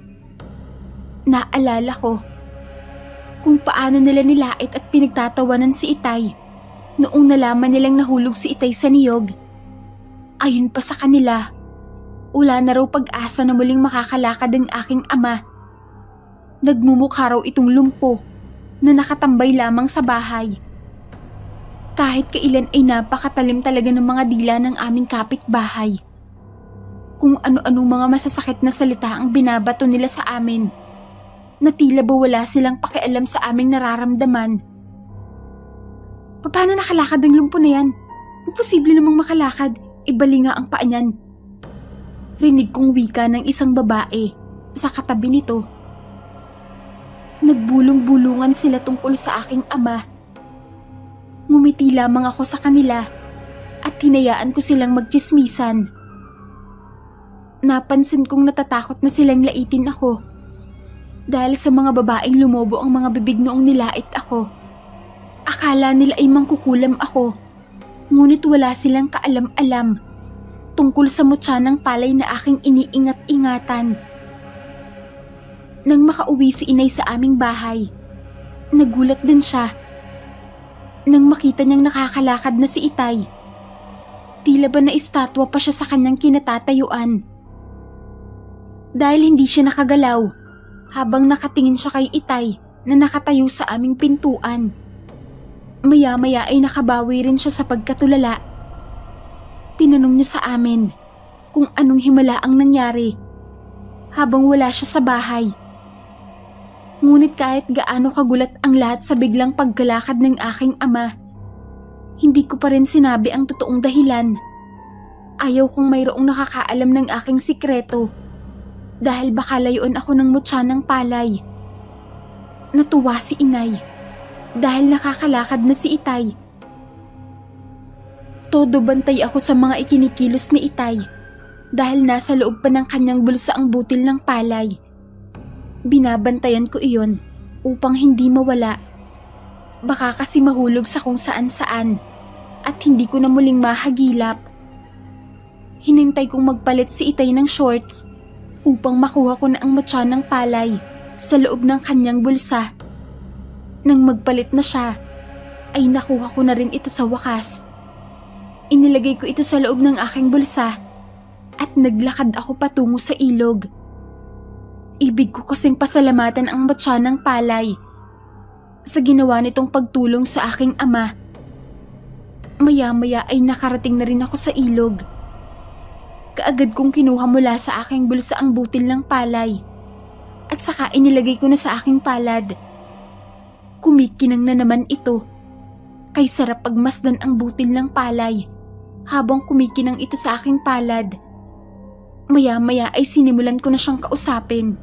Naalala ko kung paano nila nilait at pinagtatawanan si Itay noong nalaman nilang nahulog si Itay sa niyog. Ayon pa sa kanila, wala na raw pag-asa na muling makakalakad ang aking ama. Nagmumukha raw itong lumpo na nakatambay lamang sa bahay. Kahit kailan ay napakatalim talaga ng mga dila ng aming kapitbahay. Kung ano-anong mga masasakit na salita ang binabato nila sa amin, na tila ba wala silang pakialam sa aming nararamdaman. Paano nakalakad ang lumpo na yan? Imposible namang makalakad, ibali nga ang paa niyan. Rinig kong wika ng isang babae sa katabi nito. Nagbulong-bulungan sila tungkol sa aking ama. Ngumiti lamang ako sa kanila at hinayaan ko silang magtsismisan. Napansin kong natatakot na silang laitin ako dahil sa mga babaeng lumobo ang mga bibig noong nilait ako. Akala nila ay mangkukulam ako, ngunit wala silang kaalam-alam tungkol sa mutya ng palay na aking iniingat-ingatan. Nang makauwi si Inay sa aming bahay, nagulat din siya. Nang makita niyang nakakalakad na si Itay, tila ba naistatwa pa siya sa kanyang kinatatayuan. Dahil hindi siya nakagalaw habang nakatingin siya kay Itay na nakatayo sa aming pintuan. Maya-maya ay nakabawi rin siya sa pagkatulala. Tinanong niya sa amin kung anong himala ang nangyari habang wala siya sa bahay. Ngunit kahit gaano kagulat ang lahat sa biglang pagkalakad ng aking ama, hindi ko pa rin sinabi ang totoong dahilan. Ayaw kong mayroong nakakaalam ng aking sikreto dahil baka layuan ako ng mutya ng palay. Natuwa si inay dahil nakakalakad na si itay. Todo bantay ako sa mga ikinikilos ni itay dahil nasa loob pa ng kanyang bulsa ang butil ng palay. Binabantayan ko iyon upang hindi mawala. Baka kasi mahulog sa kung saan saan at hindi ko na muling mahagilap. Hinintay kong magpalit si itay ng shorts upang makuha ko na ang mutya ng palay sa loob ng kanyang bulsa. Nang magpalit na siya, ay nakuha ko na rin ito sa wakas. Inilagay ko ito sa loob ng aking bulsa at naglakad ako patungo sa ilog. Ibig ko kasing pasalamatan ang mutya ng palay sa ginawa nitong pagtulong sa aking ama. Maya-maya ay nakarating na rin ako sa ilog. Kaagad kong kinuha mula sa aking bulsa ang butil ng palay at saka inilagay ko na sa aking palad. Kumikinang na naman ito. Kay sarap pagmasdan ang butil ng palay habang kumikinang ito sa aking palad. Maya-maya ay sinimulan ko na siyang kausapin.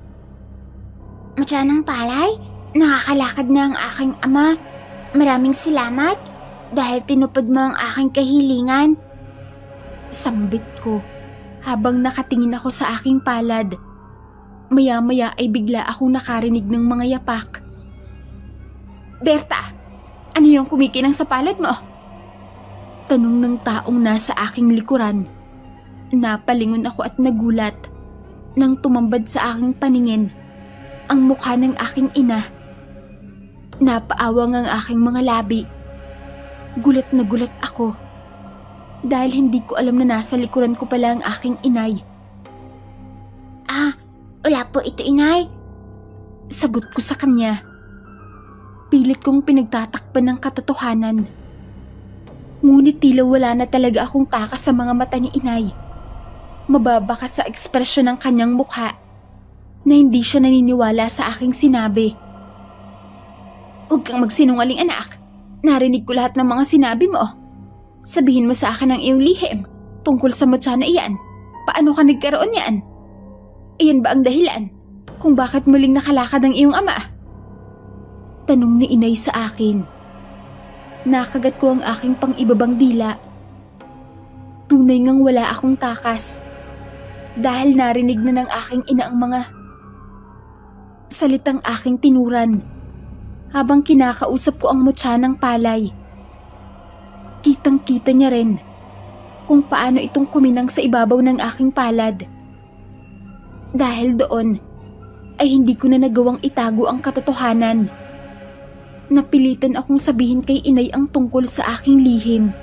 Mutya ng palay, nakakalakad na ang aking ama. Maraming salamat dahil tinupad mo ang aking kahilingan. Sambit ko habang nakatingin ako sa aking palad. Maya-maya ay bigla akong nakarinig ng mga yapak. Berta, ano yung kumikinang sa palad mo? Tanong ng taong nasa aking likuran. Napalingon ako at nagulat nang tumambad sa aking paningin ang mukha ng aking ina. Napaawang ang aking mga labi. Gulat na gulat ako dahil hindi ko alam na nasa likuran ko pala ang aking inay. Wala po ito, inay. Sagot ko sa kanya. Pilit kong pinagtatakpan ng katotohanan. Ngunit tila wala na talaga akong takas sa mga mata ni inay. Mababa ka sa ekspresyon ng kanyang mukha na hindi siya naniniwala sa aking sinabi. Huwag kang magsinungaling, anak. Narinig ko lahat ng mga sinabi mo. Sabihin mo sa akin ang iyong lihim tungkol sa mutya na iyan. Paano ka nagkaroon yan? Iyan ba ang dahilan kung bakit muling nakalakad ang iyong ama? Tanong ni inay sa akin. Nakagat ko ang aking pang-ibabang dila. Tunay ngang wala akong takas dahil narinig na ng aking ina ang mga salitang aking tinuran habang kinakausap ko ang mutya ng palay. Kitang-kita niya rin kung paano itong kuminang sa ibabaw ng aking palad. Dahil doon ay hindi ko na nagawang itago ang katotohanan. Napilitan akong sabihin kay inay ang tungkol sa aking lihim.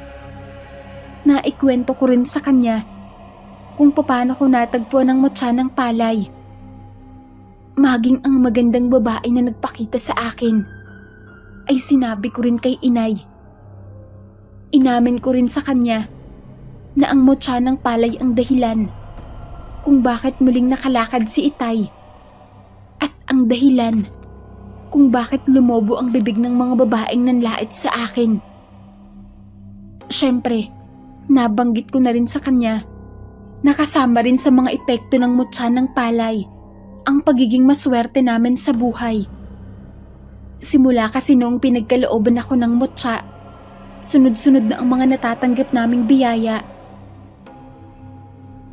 Naikwento ko rin sa kanya kung paano ko natagpuan ang mutya ng palay. Maging ang magandang babae na nagpakita sa akin ay sinabi ko rin kay inay. Inamin ko rin sa kanya na ang mutya ng palay ang dahilan kung bakit muling nakalakad si itay at ang dahilan kung bakit lumobo ang bibig ng mga babaeng nanlait sa akin. Siyempre, nabanggit ko na rin sa kanya na kasama rin sa mga epekto ng mutya ng palay ang pagiging maswerte namin sa buhay. Simula kasi noong pinagkalooban ako ng mutya, sunod-sunod na ang mga natatanggap naming biyaya.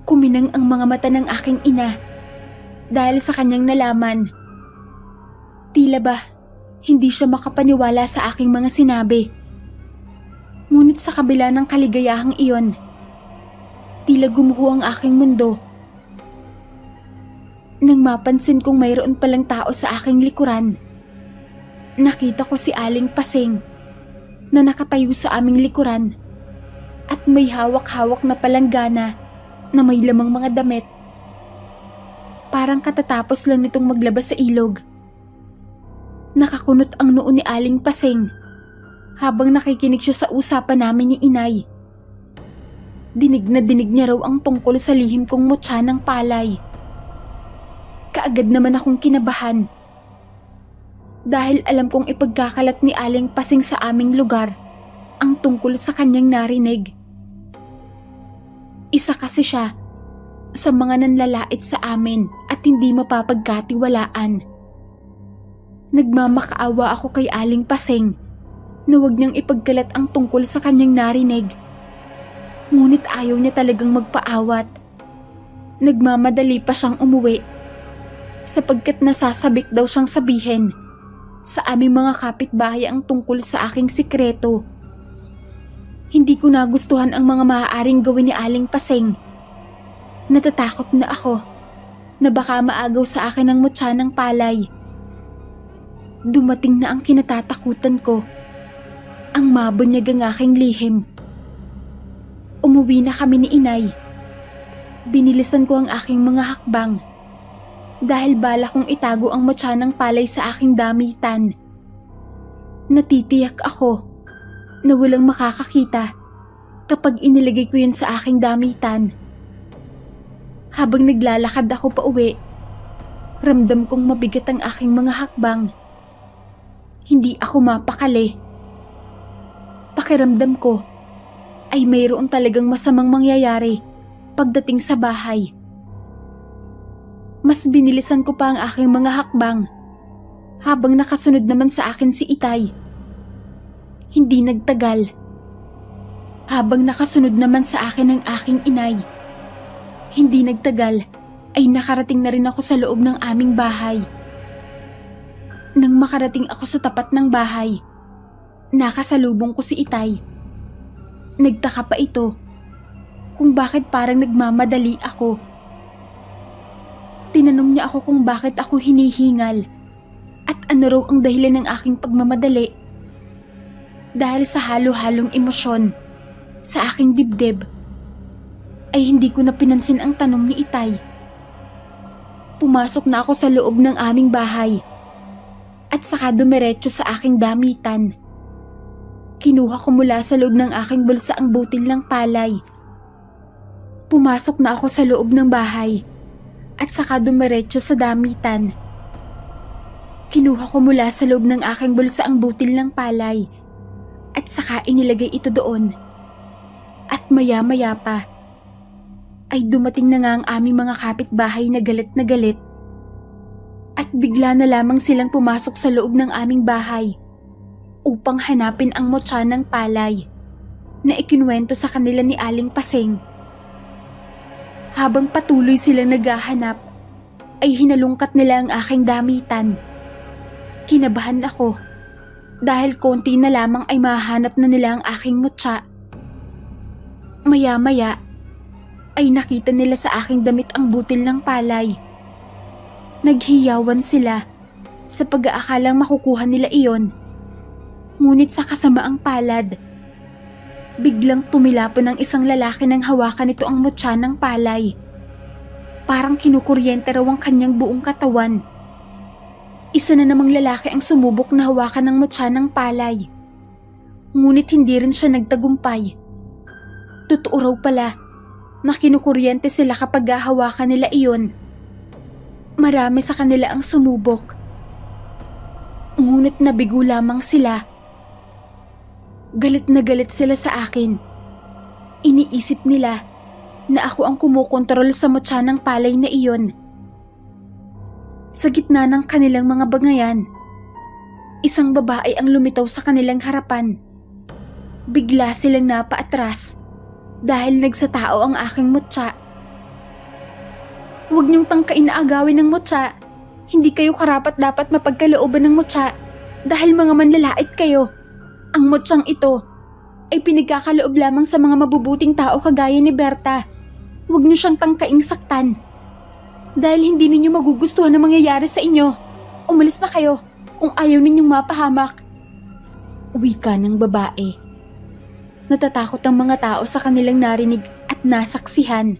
Kuminang ang mga mata ng aking ina dahil sa kanyang nalaman. Tila ba, hindi siya makapaniwala sa aking mga sinabi. Ngunit sa kabila ng kaligayahang iyon, tila gumuho ang aking mundo. Nang mapansin kong mayroon palang tao sa aking likuran, nakita ko si Aling Paseng na nakatayo sa aming likuran at may hawak-hawak na palanggana na may lamang mga damit. Parang katatapos lang nitong maglabas sa ilog. Nakakunot ang noo ni Aling Paseng habang nakikinig siya sa usapan namin ni inay. Dinig na dinig niya raw ang tungkol sa lihim kong mutya ng palay. Kaagad naman akong kinabahan. Dahil alam kong ipagkakalat ni Aling Pasing sa aming lugar ang tungkol sa kanyang narinig. Isa kasi siya sa mga nanlalait sa amin at hindi mapapagkatiwalaan. Nagmamakaawa ako kay Aling Pasing na huwag niyang ipagkalat ang tungkol sa kanyang narinig. Ngunit ayaw niya talagang magpaawat. Nagmamadali pa siyang umuwi sapagkat nasasabik daw siyang sabihin sa aming mga kapitbahay ang tungkol sa aking sikreto. Hindi ko nagustuhan ang mga maaaring gawin ni Aling Pasing. Natatakot na ako na baka maagaw sa akin ang mutya ng palay. Dumating na ang kinatatakutan ko, ang mabunyag ang aking lihim. Umuwi na kami ni Inay. Binilisan ko ang aking mga hakbang dahil bala kong itago ang mutya ng palay sa aking damitan. Natitiyak ako na walang makakakita kapag inilagay ko yun sa aking damitan. Habang naglalakad ako pa uwi, ramdam kong mabigat ang aking mga hakbang. Hindi ako mapakali. Pakiramdam ko ay mayroon talagang masamang mangyayari pagdating sa bahay. Mas binilisan ko pa ang aking mga hakbang habang nakasunod naman sa akin si Itay. Hindi nagtagal. Habang nakasunod naman sa akin ang aking inay, hindi nagtagal ay nakarating na rin ako sa loob ng aming bahay. Nang makarating ako sa tapat ng bahay, nakasalubong ko si Itay. Nagtaka pa ito kung bakit parang nagmamadali ako. Tinanong niya ako kung bakit ako hinihingal at ano raw ang dahilan ng aking pagmamadali. Dahil sa halo-halong emosyon sa aking dibdib, ay hindi ko na pinansin ang tanong ni Itay. Pumasok na ako sa loob ng aming bahay at saka dumiretso sa aking damitan. Kinuha ko mula sa loob ng aking bulsa ang butil ng palay. Pumasok na ako sa loob ng bahay at saka dumiretso sa damitan. Kinuha ko mula sa loob ng aking bulsa ang butil ng palay at saka inilagay ito doon. At maya-maya pa ay dumating na nga ang aming mga kapitbahay na galit at bigla na lamang silang pumasok sa loob ng aming bahay upang hanapin ang mutya ng palay na ikinuwento sa kanila ni Aling Pasing. Habang patuloy silang naghahanap ay hinalungkat nila ang aking damitan. Kinabahan ako dahil konti na lamang ay mahanap na nila ang aking mutya. Maya-maya ay nakita nila sa aking damit ang butil ng palay. Naghiyawan sila sa pag-aakalang makukuha nila iyon. Ngunit sa kasamaang palad, biglang tumilapon ng isang lalaki nang hawakan nito ang mutya ng palay. Parang kinukuryente raw ang kanyang buong katawan. Isa na namang lalaki ang sumubok na hawakan ng mutya ng palay. Ngunit hindi rin siya nagtagumpay. Totoo raw pala na kinukuryente sila kapag hahawakan nila iyon. Marami sa kanila ang sumubok. Ngunit nabigo lamang sila. Galit na galit sila sa akin. Iniisip nila na ako ang kumukontrol sa mutya ng palay na iyon. Sa gitna ng kanilang mga bangayan, isang babae ang lumitaw sa kanilang harapan. Bigla silang napaatras dahil nagsatao ang aking mutya. Huwag niyong tangkain na agawin ng mutya. Hindi kayo karapat-dapat mapagkalooban ng mutya dahil mga manlalait kayo. Ang mutyang ito ay pinagkakaloob lamang sa mga mabubuting tao kagaya ni Berta. Huwag niyo siyang tangkaing saktan dahil hindi ninyo magugustuhan ang mangyayari sa inyo. Umalis na kayo kung ayaw ninyong mapahamak. Wika ng babae. Natatakot ang mga tao sa kanilang narinig at nasaksihan.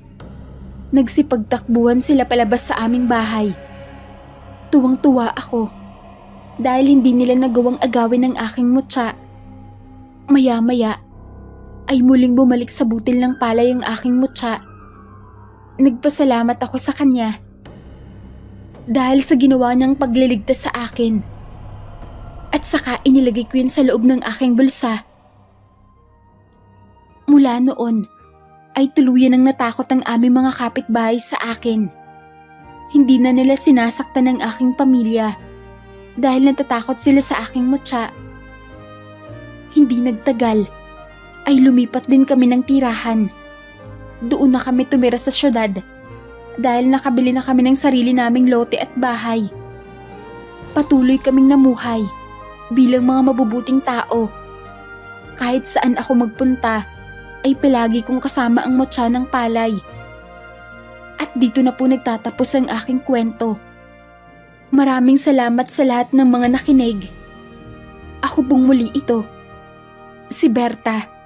Nagsipagtakbuhan sila palabas sa aming bahay. Tuwang-tuwa ako dahil hindi nila nagawang agawin ang aking mutya. Maya-maya ay muling bumalik sa butil ng palay ang aking mutya. Nagpasalamat ako sa kanya. dahil sa ginawa niyang pagliligtas sa akin. At saka inilagay ko yun sa loob ng aking bulsa. Mula noon, ay tuluyan ang natakot ang aming mga kapitbahay sa akin. Hindi na nila sinasaktan ang aking pamilya dahil natatakot sila sa aking mutya. Hindi nagtagal, ay lumipat din kami ng tirahan. Doon na kami tumira sa syudad dahil nakabili na kami ng sarili naming lote at bahay. Patuloy kaming namuhay bilang mga mabubuting tao. Kahit saan ako magpunta, ay palagi kong kasama ang mutya ng palay. At dito na po nagtatapos ang aking kwento. Maraming salamat sa lahat ng mga nakinig. Ako pong muli ito, si Berta.